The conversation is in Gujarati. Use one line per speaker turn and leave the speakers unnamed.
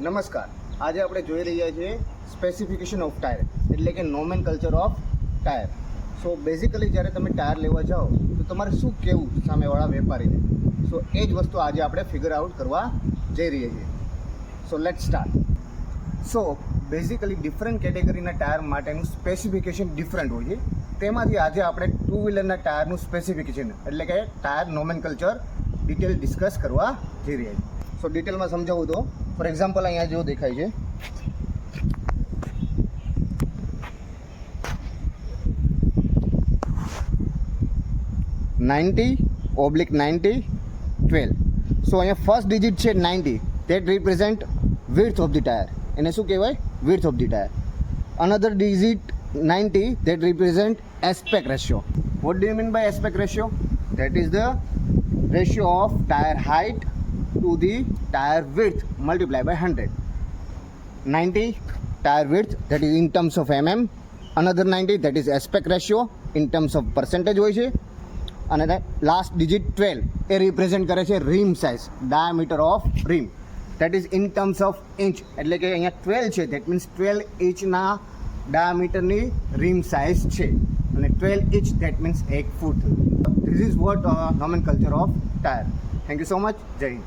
નમસ્કાર. આજે આપણે જોઈ રહ્યા છીએ સ્પેસિફિકેશન ઓફ ટાયર, એટલે કે નોમેનકલ્ચર ઓફ ટાયર. સો બેઝિકલી જ્યારે તમે ટાયર લેવા જાઓ તો તમારે શું કહેવું સામેવાળા વેપારીને. સો એ જ વસ્તુ આજે આપણે ફિગર આઉટ કરવા જઈ રહ્યા છીએ. So let's start. So basically different કેટેગરીના ટાયર માટેનું સ્પેસિફિકેશન ડિફરન્ટ હોય છે. તેમાંથી આજે આપણે ટુ વ્હીલરના ટાયરનું સ્પેસિફિકેશન એટલે કે ટાયર નોમેનકલ્ચર ડિટેલ ડિસ્કસ કરવા જઈ રહ્યા છીએ. સો ડિટેલમાં સમજાવું તો ફોર એક્ઝામ્પલ અહીંયા જેવું દેખાય છે, (90/90 12). સો અહીંયા ફર્સ્ટ ડિજિટ છે 90, that represent width of the tire. એને શું કહેવાય? width of the tire. Another digit 90, that represent aspect ratio. What do you mean by aspect ratio? That is the ratio of tire height to the tire width multiplied by 100. 90 tire width, that is in terms of mm. Another 90, that is aspect ratio in terms of percentage હોય છે. અને લાસ્ટ ડિજિટ 12 એ રિપ્રેઝેન્ટ કરે છે rim size, diameter of rim, that is in terms of inch. એટલે કે અહીંયા 12 છે, દેટ મીન્સ 12 ઇંચના ડાયામીટરની રીમ સાઇઝ છે, અને 12 inch that means 1 foot. This is what nomenclature of tyre. Thank you so much. જય હિન્દ.